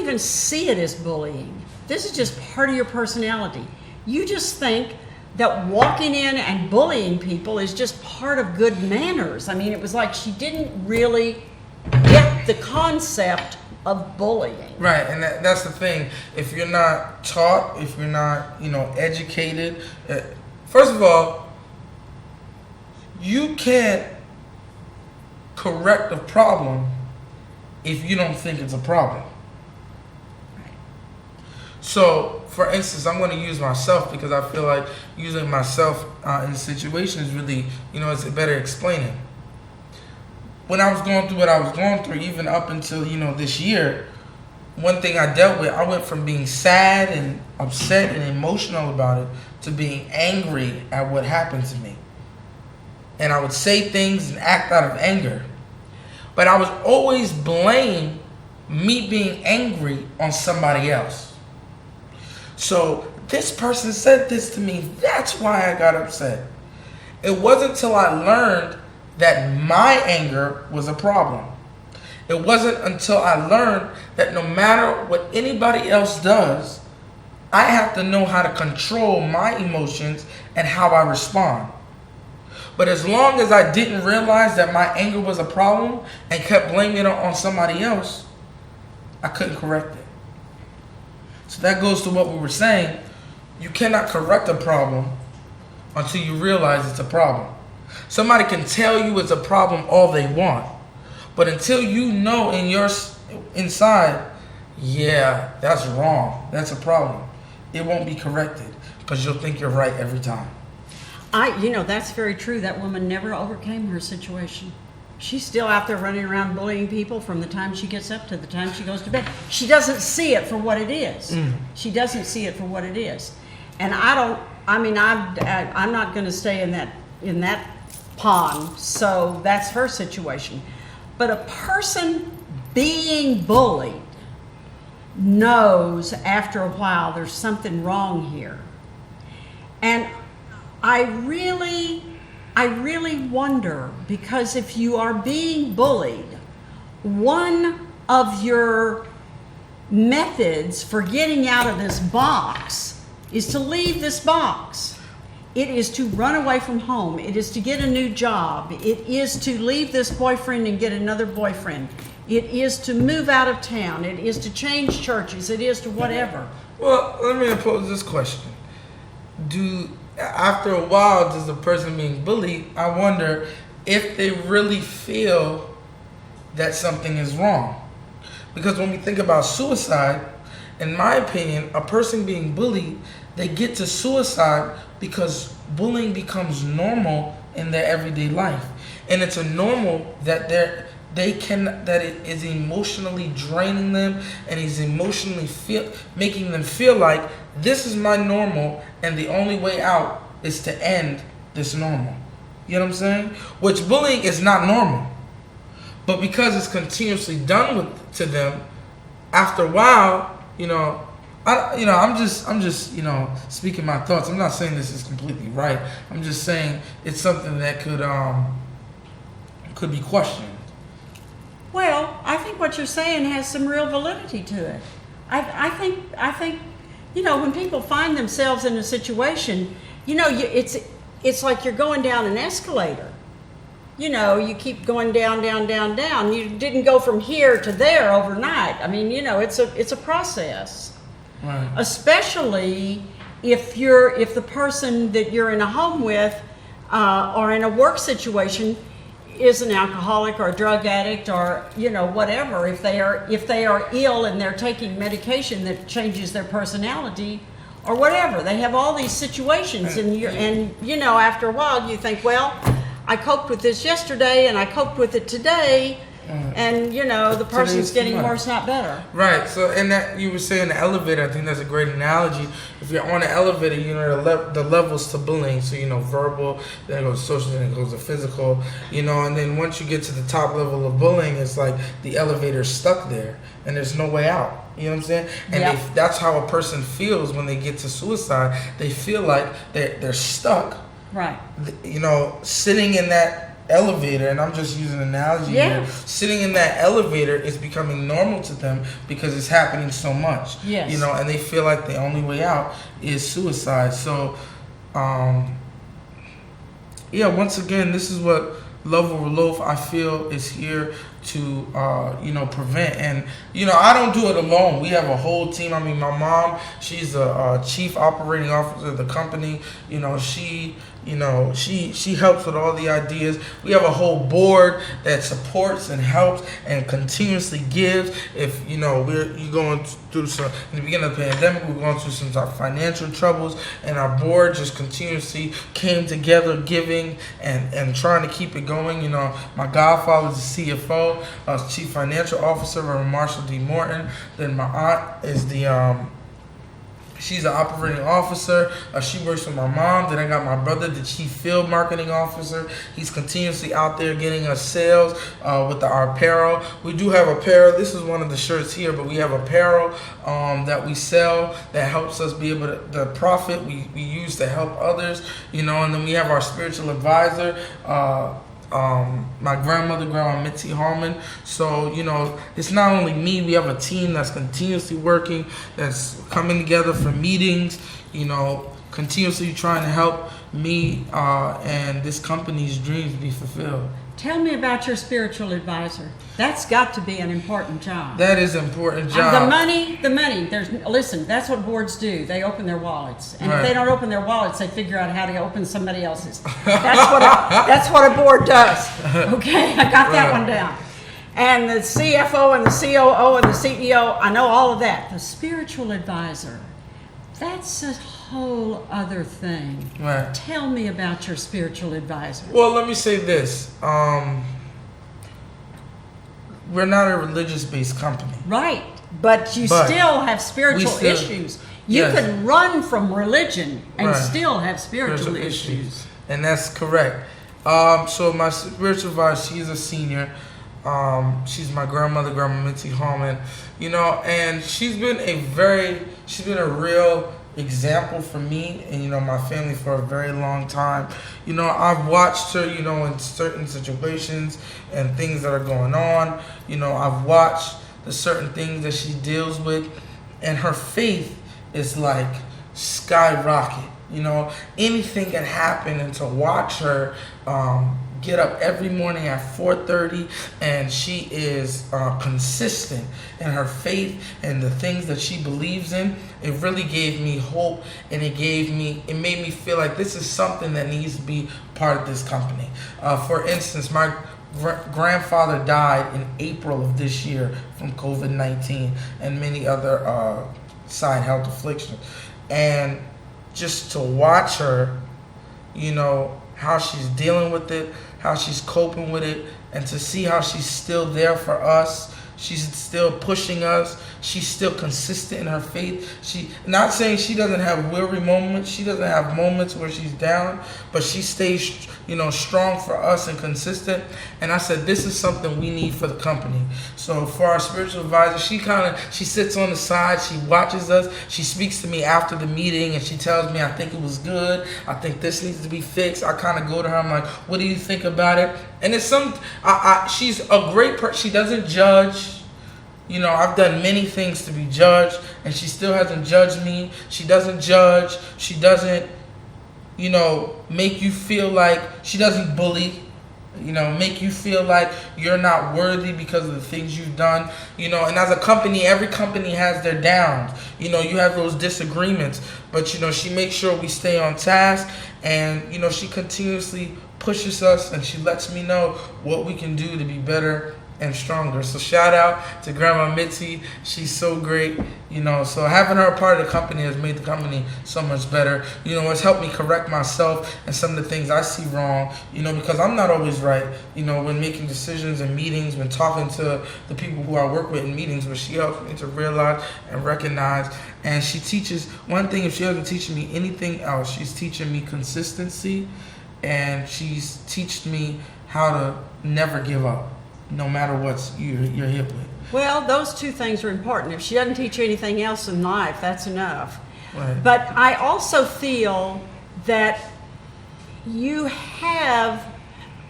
even see it as bullying. This is just part of your personality. You just think that walking in and bullying people is just part of good manners. I mean, it was like she didn't really get the concept of bullying. Right, and that's the thing. If you're not taught, if you're not, educated, first of all, you can't correct a problem if you don't think it's a problem. So, for instance, I'm going to use myself because I feel like using myself in situations really, it's better explaining. When I was going through what I was going through, even up until, this year, one thing I dealt with, I went from being sad and upset and emotional about it to being angry at what happened to me. And I would say things and act out of anger. But I would always blame me being angry on somebody else. So this person said this to me, that's why I got upset. It wasn't until I learned that my anger was a problem. It wasn't until I learned that no matter what anybody else does, I have to know how to control my emotions and how I respond. But as long as I didn't realize that my anger was a problem and kept blaming it on somebody else, I couldn't correct it. So that goes to what we were saying. You cannot correct a problem until you realize it's a problem. Somebody can tell you it's a problem all they want, but until you know in your inside, yeah, that's wrong, that's a problem, it won't be corrected because you'll think you're right every time. That's very true. That woman never overcame her situation. She's still out there running around bullying people from the time she gets up to the time she goes to bed. She doesn't see it for what it is. She doesn't see it for what it is. And I'm not going to stay in that pond, so that's her situation. But a person being bullied knows after a while there's something wrong here. And I really wonder, because if you are being bullied, one of your methods for getting out of this box is to leave this box. It is to run away from home. It is to get a new job. It is to leave this boyfriend and get another boyfriend. It is to move out of town. It is to change churches. It is to whatever. Well, let me pose this question. After a while, does the person being bullied, I wonder if they really feel that something is wrong. Because when we think about suicide, in my opinion, a person being bullied, they get to suicide because bullying becomes normal in their everyday life. And it's a normal that it is emotionally draining them and is emotionally making them feel like this is my normal and the only way out is to end this normal. You know what I'm saying? Which bullying is not normal. But because it's continuously done to them, after a while, I'm just speaking my thoughts. I'm not saying this is completely right. I'm just saying it's something that could be questioned. Well, I think what you're saying has some real validity to it. I think when people find themselves in a situation, it's like you're going down an escalator. you keep going down, down, down, down. You didn't go from here to there overnight. I mean, it's a process. Right. Especially if the person that you're in a home with or in a work situation is an alcoholic or a drug addict or whatever. If they are ill and they're taking medication that changes their personality or whatever, they have all these situations, and after a while you think, well, I coped with this yesterday and I coped with it today. And the person's getting worse, not better. Right. So, and that you were saying the elevator, I think that's a great analogy. If you're on an elevator, the levels to bullying. So, verbal, then it goes to social, then it goes to physical. And then once you get to the top level of bullying, it's like the elevator's stuck there, and there's no way out. You know what I'm saying? And that's how a person feels when they get to suicide. They feel like they're stuck. Right. Sitting in that elevator, and I'm just using an analogy here. Sitting in that elevator is becoming normal to them because it's happening so much. Yes. And they feel like the only way out is suicide. So, once again, this is what Love Over Loaf, I feel, is here to prevent. And I don't do it alone. We have a whole team. I mean, my mom, she's a chief operating officer of the company. She helps with all the ideas. We have a whole board that supports and helps and continuously gives. If you're going through some, in the beginning of the pandemic, we're going through some financial troubles, and our board just continuously came together, giving and trying to keep it going. My godfather is the CFO, Chief Financial Officer, Reverend Marshall D. Morton. Then my aunt is she's an operating officer. She works with my mom. Then I got my brother, the chief field marketing officer. He's continuously out there getting us sales with our apparel. We do have apparel. This is one of the shirts here, but we have apparel that we sell that helps us be able to, the profit we use to help others, and then we have our spiritual advisor, my Grandma Mitzi Harmon. So, it's not only me, we have a team that's continuously working, that's coming together for meetings, continuously trying to help me and this company's dreams be fulfilled. Tell me about your spiritual advisor. That's got to be an important job. That is an important job. The money. Listen, that's what boards do. They open their wallets. And if they don't open their wallets, they figure out how to open somebody else's. That's what a board does. Okay, I got that one down. And the CFO and the COO and the CEO, I know all of that. The spiritual advisor, that's a whole other thing. Right. Tell me about your spiritual advisor. Well, let me say this. We're not a religious-based company. Right. But you still have spiritual issues. You can run from religion and still have spiritual issues. And that's correct. So my spiritual advisor, she's a senior. She's my Grandma Mitzi Harmon. And she's been a real example for me and my family for a very long time. I've watched her in certain situations and things that are going on. I've watched the certain things that she deals with, and her faith is like skyrocket. Anything can happen, and to watch her get up every morning at 4:30, and she is consistent in her faith and the things that she believes in. It really gave me hope, and it made me feel like this is something that needs to be part of this company. For instance, my grandfather died in April of this year from COVID-19 and many other side health afflictions, and just to watch her, how she's dealing with it, how she's coping with it, and to see how she's still there for us. She's still pushing us. She's still consistent in her faith. Not saying she doesn't have weary moments. She doesn't have moments where she's down, but she stays, strong for us and consistent. And I said, this is something we need for the company. So for our spiritual advisor, she sits on the side. She watches us. She speaks to me after the meeting, and she tells me, I think it was good. I think this needs to be fixed. I kind of go to her. I'm like, what do you think about it? And it's she's a great person. She doesn't judge. I've done many things to be judged, and she still hasn't judged me. She doesn't judge. She doesn't, make you feel like, she doesn't bully. make you feel like you're not worthy because of the things you've done. And as a company, every company has their downs. You have those disagreements, but she makes sure we stay on task, and she continuously pushes us, and she lets me know what we can do to be better and stronger. So shout out to Grandma Mitzi. She's so great. So having her a part of the company has made the company so much better. It's helped me correct myself and some of the things I see wrong, because I'm not always right, when making decisions in meetings, when talking to the people who I work with in meetings, but she helps me to realize and recognize. And she teaches one thing, if she hasn't teaching me anything else, she's teaching me consistency, and she's teaching me how to never give up, no matter what you're hit with. Well, those two things are important. If she doesn't teach you anything else in life, that's enough. Right. But I also feel that you have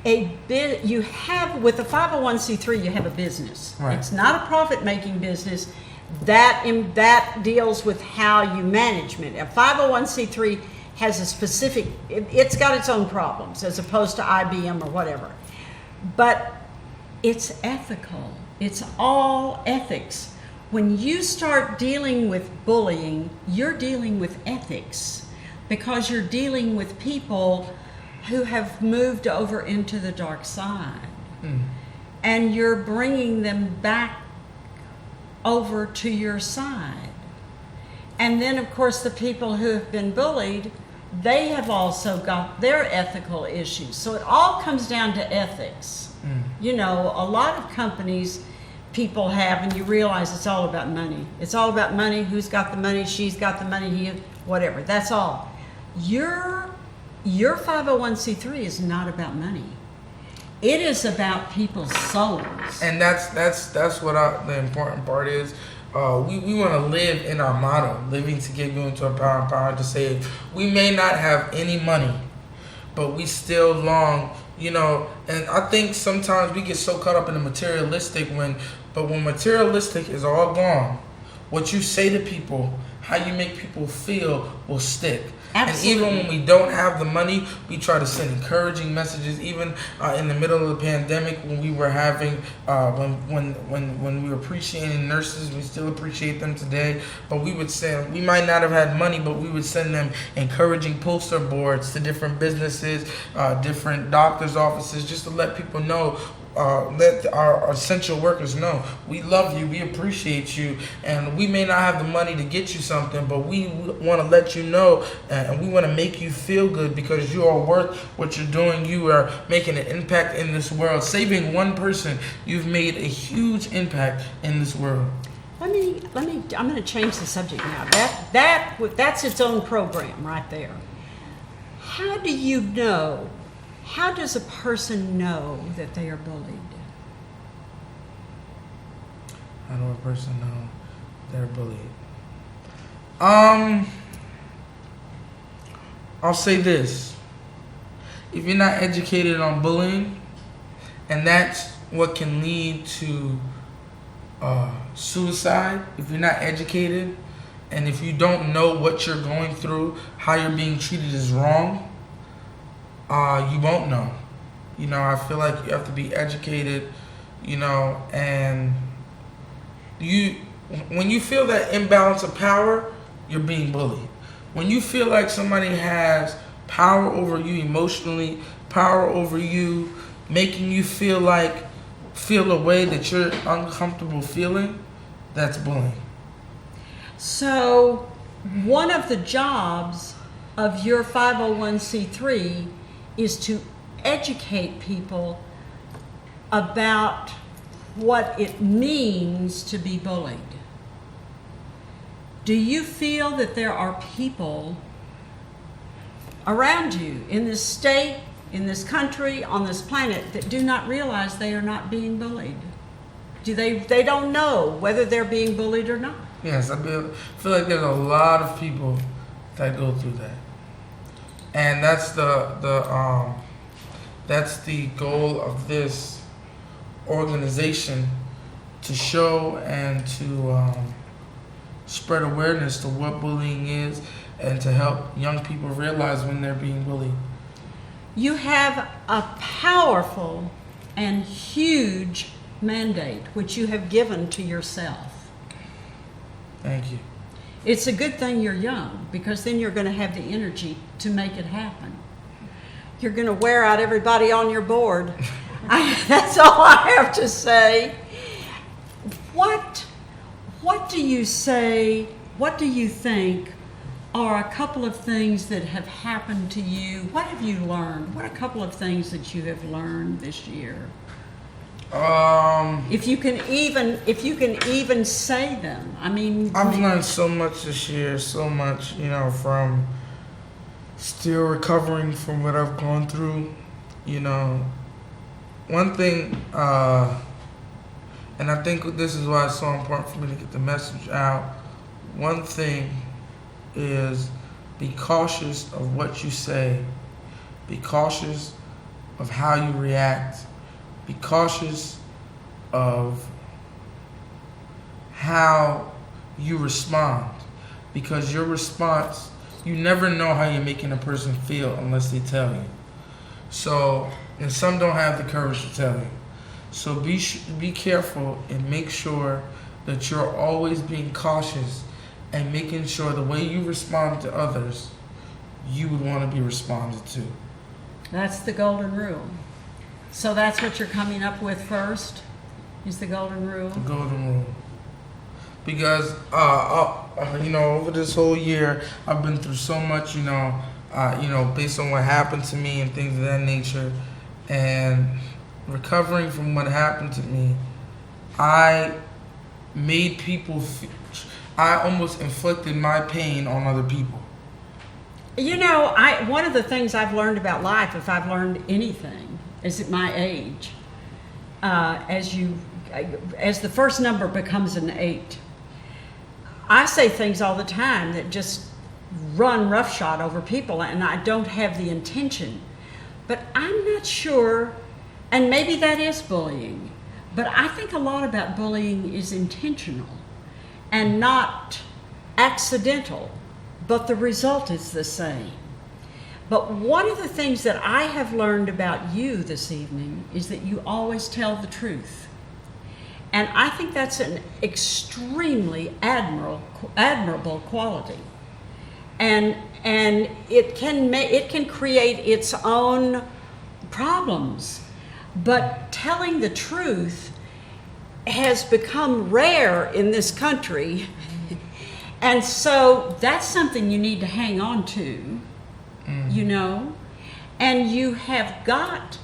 with the 501c3, you have a business. Right. It's not a profit-making business. That deals with how you manage it. A 501c3 has a specific, it's got its own problems as opposed to IBM or whatever. But it's ethical. It's all ethics. When you start dealing with bullying, you're dealing with ethics, because you're dealing with people who have moved over into the dark side. And you're bringing them back over to your side. And then, of course, the people who have been bullied, they have also got their ethical issues. So it all comes down to ethics. A lot of companies people have, and you realize it's all about money. It's all about money. Who's got the money? She's got the money. Whatever. That's all. Your 501c3 is not about money. It is about people's souls. And that's what the important part is. We want to live in our motto, living to give you into a power to save. We may not have any money, but we still long, and I think sometimes we get so caught up in the materialistic but when materialistic is all gone, what you say to people, how you make people feel will stick. Absolutely. And even when we don't have the money, we try to send encouraging messages. Even in the middle of the pandemic, when we were having, when we were appreciating nurses, we still appreciate them today. But we would send, we might not have had money, but we would send them encouraging poster boards to different businesses, different doctors' offices, just to let people know. Let our essential workers know we love you, we appreciate you, and we may not have the money to get you something, but we want to let you know, and we want to make you feel good because you are worth what you're doing. You are making an impact in this world. Saving one person, you've made a huge impact in this world. I'm going to change the subject now. That's its own program right there. How do you know? How does a person know that they are bullied? How do a person know they're bullied? I'll say this. If you're not educated on bullying, and that's what can lead to suicide, if you're not educated, and if you don't know what you're going through, how you're being treated is wrong, you won't know. I feel like you have to be educated, and when you feel that imbalance of power, you're being bullied. When you feel like somebody has power over you emotionally, power over you, making you feel a way that you're uncomfortable feeling, that's bullying. So one of the jobs of your 501c3 is to educate people about what it means to be bullied. Do you feel that there are people around you in this state, in this country, on this planet that do not realize they are not being bullied? They don't know whether they're being bullied or not? Yes, I feel like there's a lot of people that go through that. And that's the goal of this organization, to show and to spread awareness to what bullying is, and to help young people realize when they're being bullied. You have a powerful and huge mandate which you have given to yourself. Thank you. It's a good thing you're young, because then you're going to have the energy to make it happen. You're going to wear out everybody on your board. That's all I have to say. What do you say, what do you think are a couple of things that have happened to you? What have you learned? What are a couple of things that you have learned this year? If you can even say them. I mean, I've learned so much this year, so much, from still recovering from what I've gone through. One thing, and I think this is why it's so important for me to get the message out. One thing is, be cautious of what you say. Be cautious of how you react. Be cautious of how you respond, because your response, you never know how you're making a person feel unless they tell you. So, and some don't have the courage to tell you. So be careful and make sure that you're always being cautious and making sure the way you respond to others, you would want to be responded to. That's the golden rule. So that's what you're coming up with first, is the golden rule? The golden rule. Because, over this whole year, I've been through so much, based on what happened to me and things of that nature. And recovering from what happened to me, I made I almost inflicted my pain on other people. One of the things I've learned about life, if I've learned anything, is at my age, as the first number becomes an 8, I say things all the time that just run roughshod over people, and I don't have the intention. But I'm not sure, and maybe that is bullying, but I think a lot about bullying is intentional and not accidental, but the result is the same. But one of the things that I have learned about you this evening is that you always tell the truth. And I think that's an extremely admirable quality. And it can create its own problems. But telling the truth has become rare in this country. And so that's something you need to hang on to, and you have got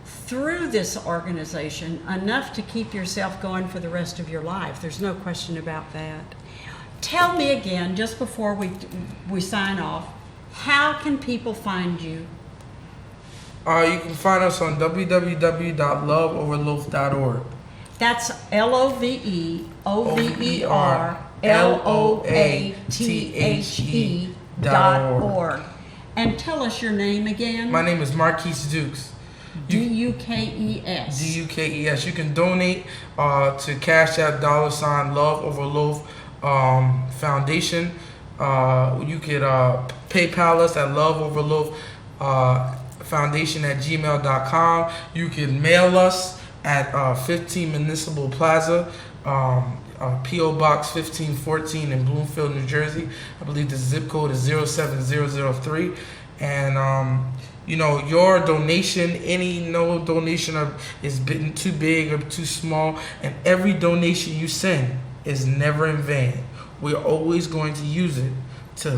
through this organization enough to keep yourself going for the rest of your life. There's no question about that. Tell me again, just before we sign off, how can people find you? You can find us on www.loveoverloaf.org. That's LOVERLOATHE.org. And tell us your name again. My name is Marques Dukes. Dukes. Dukes. You can donate to Cash App $Love Over Loaf Foundation. You could PayPal us at loveoverloaf foundation@gmail.com. You can mail us at 15 Municipal Plaza, P.O. Box 1514 in Bloomfield, New Jersey. I believe the zip code is 07003. And your donation, no donation is too big or too small, and every donation you send is never in vain. We're always going to use it to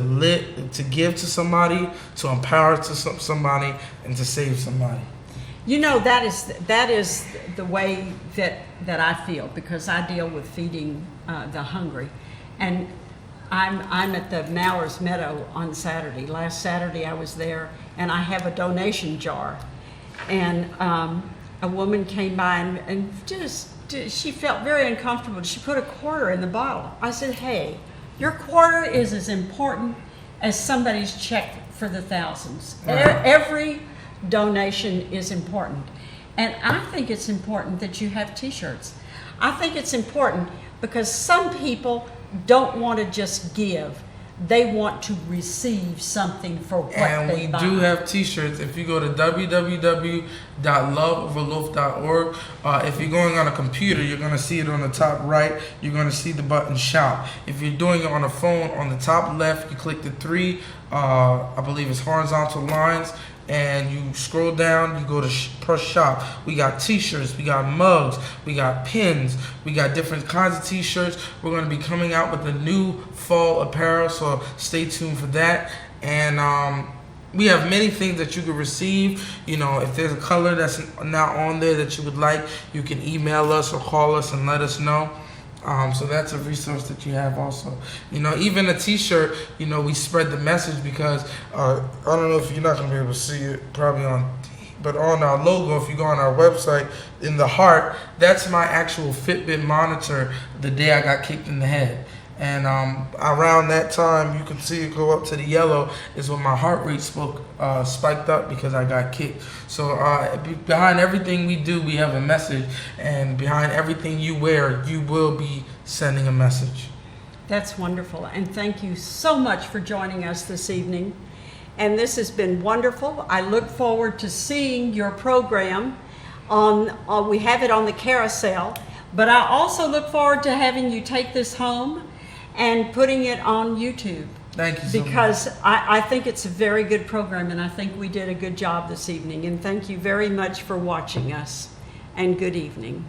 give to somebody, to empower to somebody, and to save somebody. That is the way that I feel, because I deal with feeding the hungry, and I'm at the Mowers Meadow on Saturday. Last Saturday I was there, and I have a donation jar, and a woman came by and she felt very uncomfortable. She put a quarter in the bottle. I said, "Hey, your quarter is as important as somebody's check for the thousands. Every donation is important." And I think it's important that you have t-shirts. I think it's important because some people don't want to just give. they want to receive something for what And they we buy. do have t-shirts. If you go to www.loveoverloaf.org, if you're going on a computer, you're going to see it on the top right. You're going to see the button shop. If you're doing it on a phone, on the top left, you click the three, I believe it's horizontal lines, and you scroll down, you go to press shop. We got t-shirts, we got mugs, we got pins, we got different kinds of t-shirts. We're going to be coming out with a new fall apparel, so stay tuned for that. And we have many things that you can receive. You know, if there's a color that's not on there that you would like, you can email us or call us and let us know. So that's a resource that you have also. You know, even a t-shirt, you know, we spread the message because, I don't know if you're not going to be able to see it probably but on our logo, if you go on our website, in the heart, that's my actual Fitbit monitor the day I got kicked in the head. And around that time, you can see it go up to the yellow, is when my heart rate spiked up because I got kicked. So behind everything we do, we have a message. And behind everything you wear, you will be sending a message. That's wonderful. And thank you so much for joining us this evening. And this has been wonderful. I look forward to seeing your program we have it on the carousel, but I also look forward to having you take this home and putting it on YouTube. Thank you so much. Because I think it's a very good program, and I think we did a good job this evening. And thank you very much for watching us, and good evening.